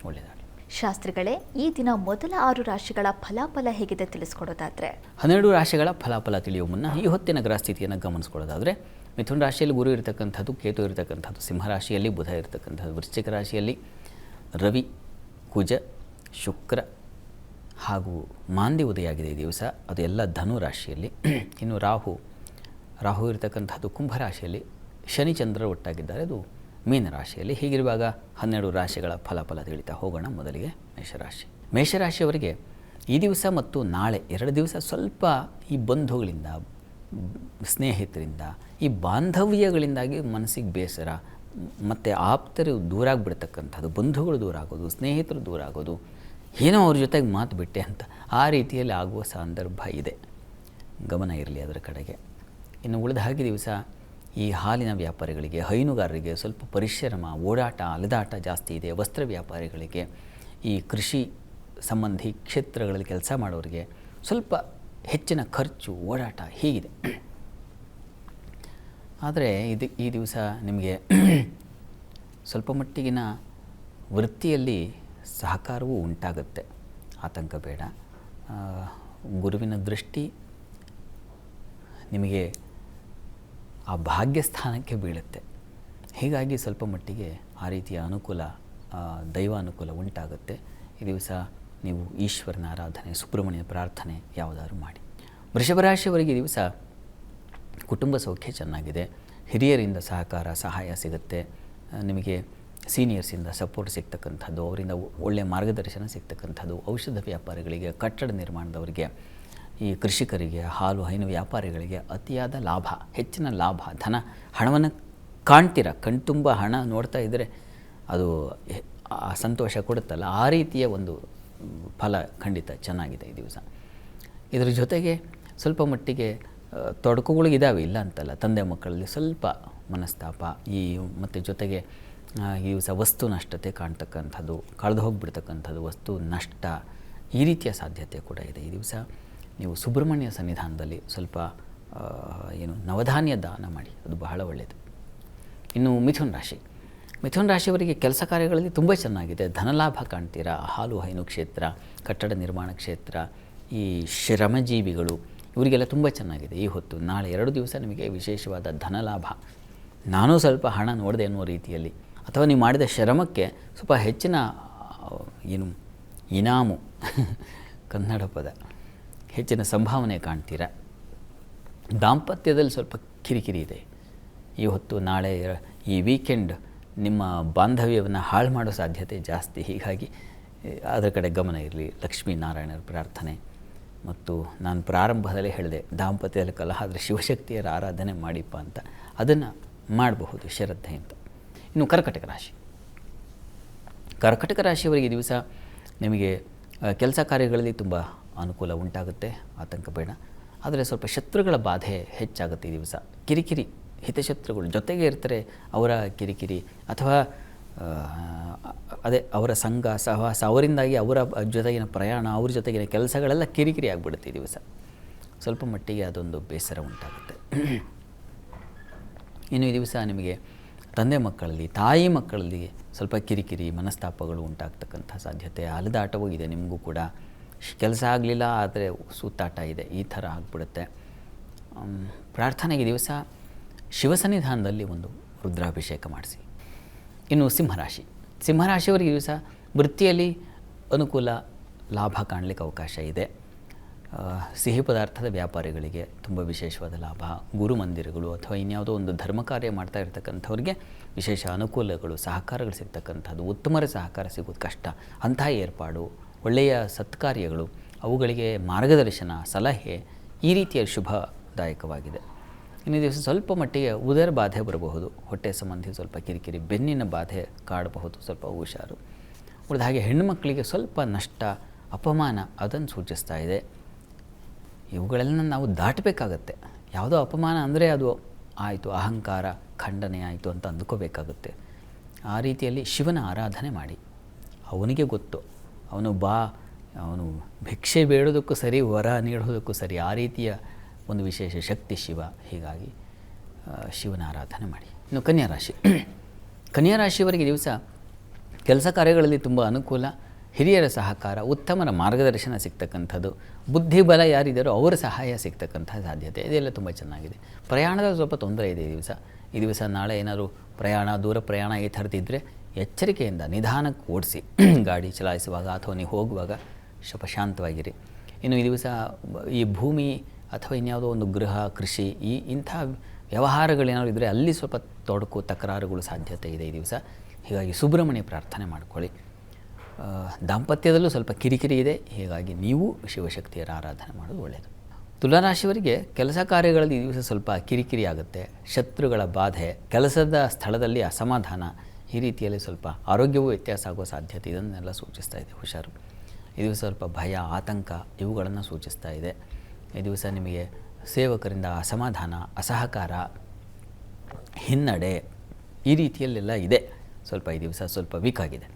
ಒಳ್ಳೆಯದಾಗಲಿ. ಶಾಸ್ತ್ರಿಗಳೇ, ಈ ದಿನ ಮೊದಲ 6 ರಾಶಿಗಳ ಫಲಾಫಲ ಹೇಗಿದೆ ತಿಳಿಸ್ಕೊಡೋದಾದರೆ? 12 ರಾಶಿಗಳ ಫಲಾಫಲ ತಿಳಿಯುವ ಮುನ್ನ ಈ ಹೊತ್ತಿನ ಗ್ರಹಸ್ಥಿತಿಯನ್ನು ಗಮನಿಸ್ಕೊಳ್ಳೋದಾದರೆ, ಮಿಥುನ ರಾಶಿಯಲ್ಲಿ ಗುರು ಇರತಕ್ಕಂಥದ್ದು, ಕೇತು ಇರತಕ್ಕಂಥದ್ದು, ಸಿಂಹರಾಶಿಯಲ್ಲಿ ಬುಧ ಇರತಕ್ಕಂಥದ್ದು, ವೃಶ್ಚಿಕ ರಾಶಿಯಲ್ಲಿ ರವಿ, ಕುಜ, ಶುಕ್ರ ಹಾಗೂ ಮಾಂದಿ ಉದಯ ಆಗಿದೆ ಈ ದಿವಸ. ಅದು ಎಲ್ಲ ಧನು ರಾಶಿಯಲ್ಲಿ. ಇನ್ನು ರಾಹು ಇರತಕ್ಕಂಥದ್ದು ಕುಂಭರಾಶಿಯಲ್ಲಿ, ಶನಿಚಂದ್ರ ಒಟ್ಟಾಗಿದ್ದಾರೆ, ಅದು ಮೀನರಾಶಿಯಲ್ಲಿ. ಹೀಗಿರುವಾಗ 12 ರಾಶಿಗಳ ಫಲಾಫಲ ತಿಳಿತಾ ಹೋಗೋಣ. ಮೊದಲಿಗೆ ಮೇಷರಾಶಿಯವರಿಗೆ ಈ ದಿವಸ ಮತ್ತು ನಾಳೆ 2 ದಿವಸ ಸ್ವಲ್ಪ ಈ ಬಂಧುಗಳಿಂದ, ಸ್ನೇಹಿತರಿಂದ, ಈ ಬಾಂಧವ್ಯಗಳಿಂದಾಗಿ ಮನಸ್ಸಿಗೆ ಬೇಸರ ಮತ್ತು ಆಪ್ತರು ದೂರ ಆಗಿಬಿಡ್ತಕ್ಕಂಥದ್ದು, ಬಂಧುಗಳು ದೂರ ಆಗೋದು, ಸ್ನೇಹಿತರು ದೂರ ಆಗೋದು, ಏನೋ ಅವ್ರ ಜೊತೆಗೆ ಮಾತು ಬಿಟ್ಟೆ ಅಂತ ಆ ರೀತಿಯಲ್ಲಿ ಆಗುವ ಸಂದರ್ಭ ಇದೆ. ಗಮನ ಇರಲಿ ಅದರ ಕಡೆಗೆ. ಇನ್ನು ಉಳಿದ ಹಾಗೆ ದಿವಸ ಈ ಹಾಲಿನ ವ್ಯಾಪಾರಿಗಳಿಗೆ, ಹೈನುಗಾರರಿಗೆ ಸ್ವಲ್ಪ ಪರಿಶ್ರಮ, ಓಡಾಟ, ಅಲೆದಾಟ ಜಾಸ್ತಿ ಇದೆ. ವಸ್ತ್ರ ವ್ಯಾಪಾರಿಗಳಿಗೆ, ಈ ಕೃಷಿ ಸಂಬಂಧಿ ಕ್ಷೇತ್ರಗಳಲ್ಲಿ ಕೆಲಸ ಮಾಡೋರಿಗೆ ಸ್ವಲ್ಪ ಹೆಚ್ಚಿನ ಖರ್ಚು, ಓಡಾಟ ಹೀಗಿದೆ. ಆದರೆ ಈ ದಿವಸ ನಿಮಗೆ ಸ್ವಲ್ಪ ಮಟ್ಟಿಗಿನ ವೃತ್ತಿಯಲ್ಲಿ ಸಹಕಾರವೂ ಉಂಟಾಗುತ್ತೆ. ಆತಂಕ ಬೇಡ. ಗುರುವಿನ ದೃಷ್ಟಿ ನಿಮಗೆ ಆ ಭಾಗ್ಯಸ್ಥಾನಕ್ಕೆ ಬೀಳುತ್ತೆ. ಹೀಗಾಗಿ ಸ್ವಲ್ಪ ಮಟ್ಟಿಗೆ ಆ ರೀತಿಯ ಅನುಕೂಲ, ದೈವಾನುಕೂಲ ಉಂಟಾಗುತ್ತೆ. ಈ ದಿವಸ ನೀವು ಈಶ್ವರನ ಆರಾಧನೆ, ಸುಬ್ರಹ್ಮಣ್ಯ ಪ್ರಾರ್ಥನೆ ಯಾವುದಾದ್ರು ಮಾಡಿ. ವೃಷಭರಾಶಿಯವರಿಗೆ ಈ ದಿವಸ ಕುಟುಂಬ ಸೌಖ್ಯ ಚೆನ್ನಾಗಿದೆ. ಹಿರಿಯರಿಂದ ಸಹಕಾರ, ಸಹಾಯ ಸಿಗುತ್ತೆ. ನಿಮಗೆ ಸೀನಿಯರ್ಸಿಂದ ಸಪೋರ್ಟ್ ಸಿಗ್ತಕ್ಕಂಥದ್ದು, ಅವರಿಂದ ಒಳ್ಳೆಯ ಮಾರ್ಗದರ್ಶನ ಸಿಗ್ತಕ್ಕಂಥದ್ದು. ಔಷಧ ವ್ಯಾಪಾರಿಗಳಿಗೆ, ಕಟ್ಟಡ ನಿರ್ಮಾಣದವರಿಗೆ, ಈ ಕೃಷಿಕರಿಗೆ, ಹಾಲು ಹೈನು ವ್ಯಾಪಾರಿಗಳಿಗೆ ಅತಿಯಾದ ಲಾಭ, ಹೆಚ್ಚಿನ ಲಾಭ, ಹಣವನ್ನು ಕಾಣ್ತೀರ. ಕಣ್ತುಂಬ ಹಣ ನೋಡ್ತಾ ಇದ್ದರೆ ಅದು ಸಂತೋಷ ಕೊಡುತ್ತಲ್ಲ, ಆ ರೀತಿಯ ಒಂದು ಫಲ ಖಂಡಿತ ಚೆನ್ನಾಗಿದೆ ಈ ದಿವಸ. ಇದರ ಜೊತೆಗೆ ಸ್ವಲ್ಪ ಮಟ್ಟಿಗೆ ತೊಡಕುಗಳು ಇದ್ದಾವೆ, ಇಲ್ಲ ಅಂತಲ್ಲ. ತಂದೆ ಮಕ್ಕಳಲ್ಲಿ ಸ್ವಲ್ಪ ಮನಸ್ತಾಪ, ಮತ್ತು ಜೊತೆಗೆ ಈ ದಿವಸ ವಸ್ತು ನಷ್ಟತೆ ಕಾಣ್ತಕ್ಕಂಥದ್ದು, ಕಳೆದು ಹೋಗಿಬಿಡ್ತಕ್ಕಂಥದ್ದು, ವಸ್ತು ನಷ್ಟ, ಈ ರೀತಿಯ ಸಾಧ್ಯತೆ ಕೂಡ ಇದೆ. ಈ ದಿವಸ ನೀವು ಸುಬ್ರಹ್ಮಣ್ಯ ಸನ್ನಿಧಾನದಲ್ಲಿ ಸ್ವಲ್ಪ ನವಧಾನ್ಯ ದಾನ ಮಾಡಿ, ಅದು ಬಹಳ ಒಳ್ಳೆಯದು. ಇನ್ನು ಮಿಥುನ ರಾಶಿಯವರಿಗೆ ಕೆಲಸ ಕಾರ್ಯಗಳಲ್ಲಿ ತುಂಬ ಚೆನ್ನಾಗಿದೆ. ಧನಲಾಭ ಕಾಣ್ತೀರಾ. ಹಾಲು ಹೈನು ಕ್ಷೇತ್ರ, ಕಟ್ಟಡ ನಿರ್ಮಾಣ ಕ್ಷೇತ್ರ, ಈ ಶ್ರಮಜೀವಿಗಳು, ಇವರಿಗೆಲ್ಲ ತುಂಬ ಚೆನ್ನಾಗಿದೆ ಈ ಹೊತ್ತು. ನಾಳೆ 2 ದಿವಸ ನಿಮಗೆ ವಿಶೇಷವಾದ ಧನಲಾಭ. ನಾನೂ ಸ್ವಲ್ಪ ಹಣ ನೋಡಿದೆ ಅನ್ನುವ ರೀತಿಯಲ್ಲಿ, ಅಥವಾ ನೀವು ಮಾಡಿದ ಶ್ರಮಕ್ಕೆ ಸ್ವಲ್ಪ ಹೆಚ್ಚಿನ ಇನಾಮು ಕನ್ನಡ ಪದ, ಹೆಚ್ಚಿನ ಸಂಭಾವನೆ ಕಾಣ್ತೀರ. ದಾಂಪತ್ಯದಲ್ಲಿ ಸ್ವಲ್ಪ ಕಿರಿಕಿರಿ ಇದೆ ಈ ಹೊತ್ತು. ನಾಳೆ ಈ ವೀಕೆಂಡ್ ನಿಮ್ಮ ಬಾಂಧವ್ಯವನ್ನು ಹಾಳು ಮಾಡೋ ಸಾಧ್ಯತೆ ಜಾಸ್ತಿ. ಹೀಗಾಗಿ ಅದರ ಕಡೆ ಗಮನ ಇರಲಿ. ಲಕ್ಷ್ಮೀನಾರಾಯಣರ ಪ್ರಾರ್ಥನೆ, ಮತ್ತು ನಾನು ಪ್ರಾರಂಭದಲ್ಲೇ ಹೇಳಿದೆ, ದಾಂಪತ್ಯದಲ್ಲಿ ಕಲಹ ಆದರೆ ಶಿವಶಕ್ತಿಯರ ಆರಾಧನೆ ಮಾಡಿಪ್ಪ ಅಂತ, ಅದನ್ನು ಮಾಡಬಹುದು ಶ್ರದ್ಧೆಯಿಂದ. ಇನ್ನು ಕರ್ಕಟಕ ರಾಶಿಯವರಿಗೆ ಈ ದಿವಸ ನಿಮಗೆ ಕೆಲಸ ಕಾರ್ಯಗಳಲ್ಲಿ ತುಂಬ ಅನುಕೂಲ ಉಂಟಾಗುತ್ತೆ, ಆತಂಕ ಬೇಡ. ಆದರೆ ಸ್ವಲ್ಪ ಶತ್ರುಗಳ ಬಾಧೆ ಹೆಚ್ಚಾಗುತ್ತೆ ಈ ದಿವಸ. ಕಿರಿಕಿರಿ, ಹಿತಶತ್ರುಗಳು ಜೊತೆಗೆ ಇರ್ತಾರೆ, ಅವರ ಕಿರಿಕಿರಿ ಅಥವಾ ಅವರ ಸಂಘ ಸಹವಾಸ, ಅವರಿಂದಾಗಿ ಅವರ ಜೊತೆಗಿನ ಪ್ರಯಾಣ, ಅವ್ರ ಜೊತೆಗಿನ ಕೆಲಸಗಳೆಲ್ಲ ಕಿರಿಕಿರಿ ಆಗಿಬಿಡುತ್ತೆ ಈ ದಿವಸ. ಸ್ವಲ್ಪ ಮಟ್ಟಿಗೆ ಅದೊಂದು ಬೇಸರ ಉಂಟಾಗುತ್ತೆ. ಇನ್ನು ಈ ದಿವಸ ನಿಮಗೆ ತಂದೆ ಮಕ್ಕಳಲ್ಲಿ, ತಾಯಿ ಮಕ್ಕಳಲ್ಲಿ ಸ್ವಲ್ಪ ಕಿರಿಕಿರಿ, ಮನಸ್ತಾಪಗಳು ಉಂಟಾಗ್ತಕ್ಕಂಥ ಸಾಧ್ಯತೆ, ಅಲೆದಾಟವೂ ಇದೆ. ನಿಮಗೂ ಕೂಡ ಕೆಲಸ ಆಗಲಿಲ್ಲ, ಆದರೆ ಸೂತಾಟ ಇದೆ, ಈ ಥರ ಆಗಿಬಿಡುತ್ತೆ. ಪ್ರಾರ್ಥನೆಗೆ ದಿವಸ ಶಿವಸನ್ನಿಧಾನದಲ್ಲಿ ಒಂದು ರುದ್ರಾಭಿಷೇಕ ಮಾಡಿಸಿ. ಇನ್ನು ಸಿಂಹರಾಶಿಯವರಿಗೆ ದಿವಸ ವೃತ್ತಿಯಲ್ಲಿ ಅನುಕೂಲ, ಲಾಭ ಕಾಣಲಿಕ್ಕೆ ಅವಕಾಶ ಇದೆ. ಸಿಹಿ ಪದಾರ್ಥದ ವ್ಯಾಪಾರಿಗಳಿಗೆ ತುಂಬ ವಿಶೇಷವಾದ ಲಾಭ. ಗುರುಮಂದಿರಗಳು ಅಥವಾ ಇನ್ಯಾವುದೋ ಒಂದು ಧರ್ಮ ಕಾರ್ಯ ಮಾಡ್ತಾ ಇರ್ತಕ್ಕಂಥವ್ರಿಗೆ ವಿಶೇಷ ಅನುಕೂಲಗಳು, ಸಹಕಾರಗಳು ಸಿಗ್ತಕ್ಕಂಥದ್ದು. ಉತ್ತಮರ ಸಹಕಾರ ಸಿಗೋದು ಕಷ್ಟ, ಅಂಥ ಏರ್ಪಾಡು, ಒಳ್ಳೆಯ ಸತ್ಕಾರ್ಯಗಳು, ಅವುಗಳಿಗೆ ಮಾರ್ಗದರ್ಶನ, ಸಲಹೆ, ಈ ರೀತಿಯ ಶುಭದಾಯಕವಾಗಿದೆ. ಇನ್ನು ದಿವಸ ಸ್ವಲ್ಪ ಮಟ್ಟಿಗೆ ಉದರ ಬಾಧೆ ಬರಬಹುದು, ಹೊಟ್ಟೆ ಸಂಬಂಧಿ ಸ್ವಲ್ಪ ಕಿರಿಕಿರಿ, ಬೆನ್ನಿನ ಬಾಧೆ ಕಾಡಬಹುದು, ಸ್ವಲ್ಪ ಹುಷಾರು. ಉಳಿದ ಹಾಗೆ ಹೆಣ್ಣುಮಕ್ಕಳಿಗೆ ಸ್ವಲ್ಪ ನಷ್ಟ, ಅಪಮಾನ ಅದನ್ನು ಸೂಚಿಸ್ತಾ ಇದೆ. ಇವುಗಳೆಲ್ಲ ನಾವು ದಾಟಬೇಕಾಗತ್ತೆ. ಯಾವುದೋ ಅಪಮಾನ ಅಂದರೆ ಅದು ಆಯಿತು, ಅಹಂಕಾರ ಖಂಡನೆ ಆಯಿತು ಅಂತ ಅಂದ್ಕೋಬೇಕಾಗುತ್ತೆ. ಆ ರೀತಿಯಲ್ಲಿ ಶಿವನ ಆರಾಧನೆ ಮಾಡಿ. ಅವನಿಗೆ ಗೊತ್ತು, ಅವನು ಭಿಕ್ಷೆ ಬೇಡೋದಕ್ಕೂ ಸರಿ, ವರ ನೀಡೋದಕ್ಕೂ ಸರಿ, ಆ ರೀತಿಯ ಒಂದು ವಿಶೇಷ ಶಕ್ತಿ ಶಿವ. ಹೀಗಾಗಿ ಶಿವನ ಆರಾಧನೆ ಮಾಡಿ. ಇನ್ನು ಕನ್ಯಾ ರಾಶಿಯವರಿಗೆ ದಿವಸ ಕೆಲಸ ಕಾರ್ಯಗಳಲ್ಲಿ ತುಂಬ ಅನುಕೂಲ, ಹಿರಿಯರ ಸಹಕಾರ, ಉತ್ತಮರ ಮಾರ್ಗದರ್ಶನ ಸಿಗ್ತಕ್ಕಂಥದ್ದು, ಬುದ್ಧಿಬಲ ಯಾರಿದ್ದಾರೋ ಅವರ ಸಹಾಯ ಸಿಗ್ತಕ್ಕಂಥ ಸಾಧ್ಯತೆ, ಇದೆಲ್ಲ ತುಂಬ ಚೆನ್ನಾಗಿದೆ. ಪ್ರಯಾಣದ ಸ್ವಲ್ಪ ತೊಂದರೆ ಇದೆ ಈ ದಿವಸ. ನಾಳೆ ಏನಾದರೂ ಪ್ರಯಾಣ, ದೂರ ಪ್ರಯಾಣ ಈ ಥರದಿದ್ದರೆ ಎಚ್ಚರಿಕೆಯಿಂದ ನಿಧಾನಕ್ಕೆ ಓಡಿಸಿ. ಗಾಡಿ ಚಲಾಯಿಸುವಾಗ ಅಥವಾ ನೀವು ಹೋಗುವಾಗ ಸ್ವಲ್ಪ ಶಾಂತವಾಗಿರಿ. ಇನ್ನು ಈ ದಿವಸ ಈ ಭೂಮಿ ಅಥವಾ ಇನ್ಯಾವುದೋ ಒಂದು ಗೃಹ, ಕೃಷಿ, ಇಂಥ ವ್ಯವಹಾರಗಳೇನಾದ್ರು ಇದ್ದರೆ ಅಲ್ಲಿ ಸ್ವಲ್ಪ ತೊಡಕು, ತಕರಾರುಗಳು ಸಾಧ್ಯತೆ ಇದೆ ಈ ದಿವಸ. ಹೀಗಾಗಿ ಸುಬ್ರಹ್ಮಣ್ಯ ಪ್ರಾರ್ಥನೆ ಮಾಡ್ಕೊಳ್ಳಿ. ದಾಂಪತ್ಯದಲ್ಲೂ ಸ್ವಲ್ಪ ಕಿರಿಕಿರಿ ಇದೆ, ಹೀಗಾಗಿ ನೀವು ಶಿವಶಕ್ತಿಯರ ಆರಾಧನೆ ಮಾಡೋದು ಒಳ್ಳೆಯದು. ತುಲಾರಾಶಿಯವರಿಗೆ ಕೆಲಸ ಕಾರ್ಯಗಳಲ್ಲಿ ಈ ದಿವಸ ಸ್ವಲ್ಪ ಕಿರಿಕಿರಿ ಆಗುತ್ತೆ, ಶತ್ರುಗಳ ಬಾಧೆ, ಕೆಲಸದ ಸ್ಥಳದಲ್ಲಿ ಅಸಮಾಧಾನ, ಈ ರೀತಿಯಲ್ಲಿ ಸ್ವಲ್ಪ ಆರೋಗ್ಯವೂ ವ್ಯತ್ಯಾಸ ಆಗೋ ಸಾಧ್ಯತೆ, ಇದನ್ನೆಲ್ಲ ಸೂಚಿಸ್ತಾ ಇದೆ. ಹುಷಾರು. ಈ ದಿವಸ ಸ್ವಲ್ಪ ಭಯ, ಆತಂಕ ಇವುಗಳನ್ನು ಸೂಚಿಸ್ತಾ ಇದೆ. ಈ ದಿವಸ ನಿಮಗೆ ಸೇವಕರಿಂದ ಅಸಮಾಧಾನ, ಅಸಹಕಾರ, ಹಿನ್ನಡೆ, ಈ ರೀತಿಯಲ್ಲೆಲ್ಲ ಇದೆ. ಸ್ವಲ್ಪ ಈ ದಿವಸ ಸ್ವಲ್ಪ ವೀಕ್ ಆಗಿದೆ.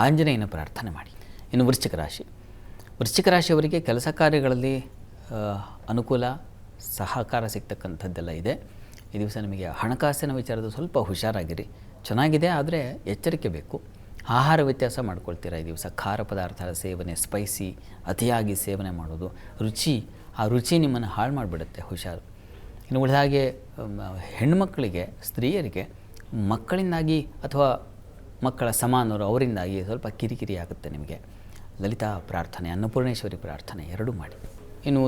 ಆಂಜನೇಯನ ಪ್ರಾರ್ಥನೆ ಮಾಡಿ. ಇನ್ನು ವೃಶ್ಚಿಕ ರಾಶಿಯವರಿಗೆ ಕೆಲಸ ಕಾರ್ಯಗಳಲ್ಲಿ ಅನುಕೂಲ, ಸಹಕಾರ ಸಿಗ್ತಕ್ಕಂಥದ್ದೆಲ್ಲ ಇದೆ. ಈ ದಿವಸ ನಿಮಗೆ ಹಣಕಾಸಿನ ವಿಚಾರದ ಸ್ವಲ್ಪ ಹುಷಾರಾಗಿರಿ. ಚೆನ್ನಾಗಿದೆ, ಆದರೆ ಎಚ್ಚರಿಕೆ ಬೇಕು. ಆಹಾರ ವ್ಯತ್ಯಾಸ ಮಾಡ್ಕೊಳ್ತೀರಾ ಈ ದಿವಸ. ಖಾರ ಪದಾರ್ಥದ ಸೇವನೆ, ಸ್ಪೈಸಿ ಅತಿಯಾಗಿ ಸೇವನೆ ಮಾಡೋದು, ಆ ರುಚಿ ನಿಮ್ಮನ್ನು ಹಾಳು ಮಾಡಿಬಿಡುತ್ತೆ. ಹುಷಾರು. ಇನ್ನು ಉಳಿದ ಹಾಗೆ ಹೆಣ್ಣುಮಕ್ಕಳಿಗೆ, ಸ್ತ್ರೀಯರಿಗೆ ಮಕ್ಕಳಿಂದಾಗಿ ಅಥವಾ ಮಕ್ಕಳ ಸಮಾನರು ಅವರಿಂದಾಗಿ ಸ್ವಲ್ಪ ಕಿರಿಕಿರಿ ಆಗುತ್ತೆ ನಿಮಗೆ. ಲಲಿತಾ ಪ್ರಾರ್ಥನೆ, ಅನ್ನಪೂರ್ಣೇಶ್ವರಿ ಪ್ರಾರ್ಥನೆ ಎರಡೂ ಮಾಡಿ. ಇನ್ನು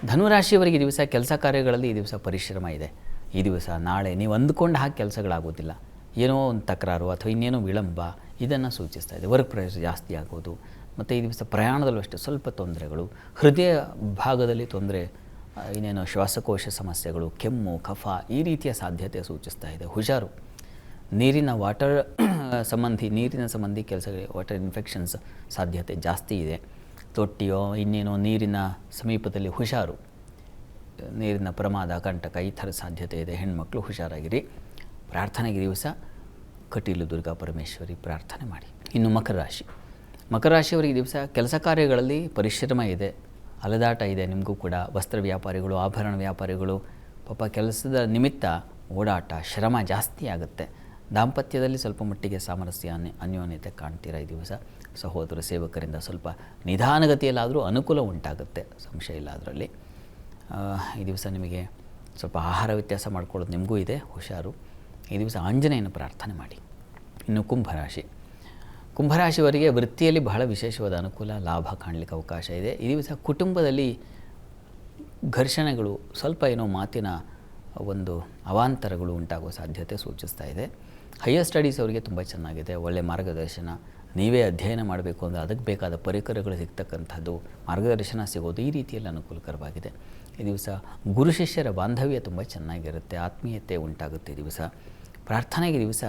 ಧನುರಾಶಿಯವರಿಗೆ ಈ ದಿವಸ ಕೆಲಸ ಕಾರ್ಯಗಳಲ್ಲಿ ಈ ದಿವಸ ಪರಿಶ್ರಮ ಇದೆ. ಈ ದಿವಸ ನಾಳೆ ನೀವು ಅಂದುಕೊಂಡ ಹಾಗೆ ಕೆಲಸಗಳಾಗೋದಿಲ್ಲ. ಏನೋ ಒಂದು ತಕರಾರು ಅಥವಾ ಇನ್ನೇನೋ ವಿಳಂಬ ಇದನ್ನು ಸೂಚಿಸ್ತಾ ಇದೆ. ವರ್ಕ್ ಪ್ರೆಷರ್ ಜಾಸ್ತಿ ಆಗೋದು. ಮತ್ತು ಈ ದಿವಸ ಪ್ರಯಾಣದಲ್ಲೂ ಅಷ್ಟೇ ಸ್ವಲ್ಪ ತೊಂದರೆಗಳು, ಹೃದಯ ಭಾಗದಲ್ಲಿ ತೊಂದರೆ, ಇನ್ನೇನೋ ಶ್ವಾಸಕೋಶ ಸಮಸ್ಯೆಗಳು, ಕೆಮ್ಮು, ಕಫ, ಈ ರೀತಿಯ ಸಾಧ್ಯತೆ ಸೂಚಿಸ್ತಾ ಇದೆ. ಹುಷಾರು. ನೀರಿನ ಸಂಬಂಧಿ ಕೆಲಸಗಳಿಗೆ ವಾಟರ್ ಇನ್ಫೆಕ್ಷನ್ಸ್ ಸಾಧ್ಯತೆ ಜಾಸ್ತಿ ಇದೆ. ತೊಟ್ಟಿಯೋ ಇನ್ನೇನೋ ನೀರಿನ ಸಮೀಪದಲ್ಲಿ ಹುಷಾರು, ನೀರಿನ ಪ್ರಮಾದ ಕಂಟಕ ಈ ಥರ ಸಾಧ್ಯತೆ ಇದೆ. ಹೆಣ್ಮಕ್ಳು ಹುಷಾರಾಗಿರಿ. ಪ್ರಾರ್ಥನೆಗೆ ದಿವಸ ಕಟೀಲು ದುರ್ಗಾ ಪರಮೇಶ್ವರಿ ಪ್ರಾರ್ಥನೆ ಮಾಡಿ. ಇನ್ನು ಮಕರ ರಾಶಿ, ಮಕರ ರಾಶಿಯವರಿಗೆ ದಿವಸ ಕೆಲಸ ಕಾರ್ಯಗಳಲ್ಲಿ ಪರಿಶ್ರಮ ಇದೆ, ಅಲೆದಾಟ ಇದೆ. ನಿಮಗೂ ಕೂಡ ವಸ್ತ್ರ ವ್ಯಾಪಾರಿಗಳು, ಆಭರಣ ವ್ಯಾಪಾರಿಗಳು ಪಾಪ ಕೆಲಸದ ನಿಮಿತ್ತ ಓಡಾಟ, ಶ್ರಮ ಜಾಸ್ತಿ ಆಗುತ್ತೆ. ದಾಂಪತ್ಯದಲ್ಲಿ ಸ್ವಲ್ಪ ಮಟ್ಟಿಗೆ ಸಾಮರಸ್ಯ, ಅನ್ಯೋನ್ಯತೆ ಕಾಣ್ತೀರಾ ಈ ದಿವಸ. ಸಹೋದರ ಸೇವಕರಿಂದ ಸ್ವಲ್ಪ ನಿಧಾನಗತಿಯಲ್ಲಾದರೂ ಅನುಕೂಲ ಉಂಟಾಗುತ್ತೆ, ಸಂಶಯ ಇಲ್ಲ ಅದರಲ್ಲಿ. ಈ ದಿವಸ ನಿಮಗೆ ಸ್ವಲ್ಪ ಆಹಾರ ವ್ಯತ್ಯಾಸ ಮಾಡ್ಕೊಳ್ಳೋದು ನಿಮಗೂ ಇದೆ, ಹುಷಾರು. ಈ ದಿವಸ ಆಂಜನೇಯನ ಪ್ರಾರ್ಥನೆ ಮಾಡಿ. ಇನ್ನು ಕುಂಭರಾಶಿ, ಕುಂಭರಾಶಿಯವರಿಗೆ ವೃತ್ತಿಯಲ್ಲಿ ಬಹಳ ವಿಶೇಷವಾದ ಅನುಕೂಲ, ಲಾಭ ಕಾಣಲಿಕ್ಕೆ ಅವಕಾಶ ಇದೆ. ಈ ದಿವಸ ಕುಟುಂಬದಲ್ಲಿ ಘರ್ಷಣೆಗಳು, ಸ್ವಲ್ಪ ಏನೋ ಮಾತಿನ ಒಂದು ಅವಾಂತರಗಳು ಉಂಟಾಗುವ ಸಾಧ್ಯತೆ ಸೂಚಿಸ್ತಾ ಇದೆ. ಹೈಯರ್ ಸ್ಟಡೀಸ್ ಅವರಿಗೆ ತುಂಬ ಚೆನ್ನಾಗಿದೆ, ಒಳ್ಳೆಯ ಮಾರ್ಗದರ್ಶನ. ನೀವೇ ಅಧ್ಯಯನ ಮಾಡಬೇಕು ಅಂದರೆ ಅದಕ್ಕೆ ಬೇಕಾದ ಪರಿಕರಗಳು ಸಿಗ್ತಕ್ಕಂಥದ್ದು, ಮಾರ್ಗದರ್ಶನ ಸಿಗೋದು, ಈ ರೀತಿಯಲ್ಲಿ ಅನುಕೂಲಕರವಾಗಿದೆ. ಈ ದಿವಸ ಗುರು ಶಿಷ್ಯರ ಬಾಂಧವ್ಯ ತುಂಬ ಚೆನ್ನಾಗಿರುತ್ತೆ, ಆತ್ಮೀಯತೆ ಉಂಟಾಗುತ್ತೆ. ಈ ದಿವಸ ಪ್ರಾರ್ಥನೆಗೆ ದಿವಸ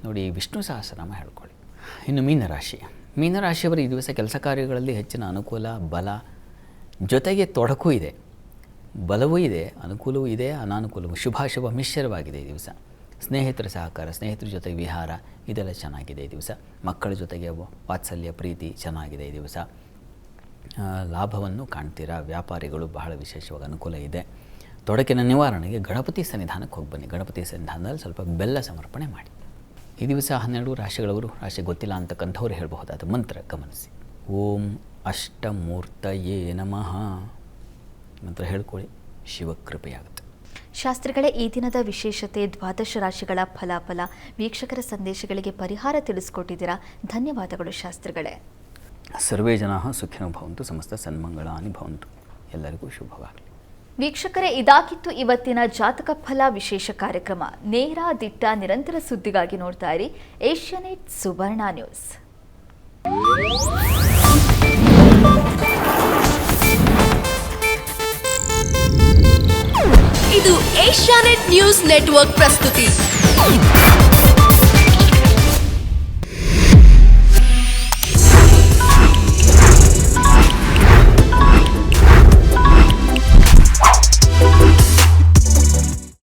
ನೋಡಿ ವಿಷ್ಣು ಸಹಸ್ರನಾಮ ಹೇಳ್ಕೊಳ್ಳಿ. ಇನ್ನು ಮೀನರಾಶಿ, ಮೀನರಾಶಿಯವರು ಈ ದಿವಸ ಕೆಲಸ ಕಾರ್ಯಗಳಲ್ಲಿ ಹೆಚ್ಚಿನ ಅನುಕೂಲ, ಬಲ, ಜೊತೆಗೆ ತೊಡಕು ಇದೆ, ಬಲವೂ ಇದೆ, ಅನುಕೂಲವೂ ಇದೆ, ಅನಾನುಕೂಲವೂ, ಶುಭಾಶುಭ ಮಿಶ್ರವಾಗಿದೆ ಈ ದಿವಸ. ಸ್ನೇಹಿತರ ಸಹಕಾರ, ಸ್ನೇಹಿತರ ಜೊತೆಗೆ ವಿಹಾರ, ಇದೆಲ್ಲ ಚೆನ್ನಾಗಿದೆ ಈ ದಿವಸ. ಮಕ್ಕಳ ಜೊತೆಗೆ ವಾತ್ಸಲ್ಯ, ಪ್ರೀತಿ ಚೆನ್ನಾಗಿದೆ ಈ ದಿವಸ. ಲಾಭವನ್ನು ಕಾಣ್ತೀರಾ. ವ್ಯಾಪಾರಿಗಳು ಬಹಳ ವಿಶೇಷವಾಗಿ ಅನುಕೂಲ ಇದೆ. ತೊಡಕಿನ ನಿವಾರಣೆಗೆ ಗಣಪತಿ ಸನ್ನಿಧಾನಕ್ಕೆ ಹೋಗಿ ಬನ್ನಿ. ಗಣಪತಿ ಸನ್ನಿಧಾನದಲ್ಲಿ ಸ್ವಲ್ಪ ಬೆಲ್ಲ ಸಮರ್ಪಣೆ ಮಾಡಿ. ಈ ದಿವಸ 12 ರಾಶಿಗಳವರು, ರಾಶಿ ಗೊತ್ತಿಲ್ಲ ಅಂತಕ್ಕಂಥವ್ರು ಹೇಳಬಹುದಾದ ಮಂತ್ರ ಗಮನಿಸಿ. ಓಂ ಅಷ್ಟಮೂರ್ತಯೇ ನಮಃ ಮಂತ್ರ ಹೇಳ್ಕೊಳ್ಳಿ, ಶಿವಕೃಪೆಯಾಗುತ್ತೆ. ಶಾಸ್ತ್ರಿಗಳೇ, ಈ ದಿನದ ವಿಶೇಷತೆ, ದ್ವಾದಶ ರಾಶಿಗಳ ಫಲಾಫಲ, ವೀಕ್ಷಕರ ಸಂದೇಶಗಳಿಗೆ ಪರಿಹಾರ ತಿಳಿಸ್ಕೊಟ್ಟಿದ್ದೀರಾ. ಧನ್ಯವಾದಗಳು ಶಾಸ್ತ್ರಿಗಳೇ. ಸರ್ವೇ ಜನಾಃ ಸುಖಿನೋ ಭವಂತು, ಸಮಸ್ತ ಸನ್ಮಂಗಳಾನಿ ಭವಂತು. ಎಲ್ಲರಿಗೂ ಶುಭವಾಗಲಿ. ವೀಕ್ಷಕರೇ, ಇದಾಗಿತ್ತು ಇವತ್ತಿನ ಜಾತಕ ಫಲ ವಿಶೇಷ ಕಾರ್ಯಕ್ರಮ. ನೇರ, ದಿಟ್ಟ, ನಿರಂತರ ಸುದ್ದಿಗಾಗಿ ನೋಡ್ತಾ ಇರಿ ಏಷ್ಯಾನೆಟ್ ಸುವರ್ಣ ನ್ಯೂಸ್. ಇದು ಏಷ್ಯಾನೆಟ್ ನ್ಯೂಸ್ ನೆಟ್ವರ್ಕ್ ಪ್ರಸ್ತುತಿ.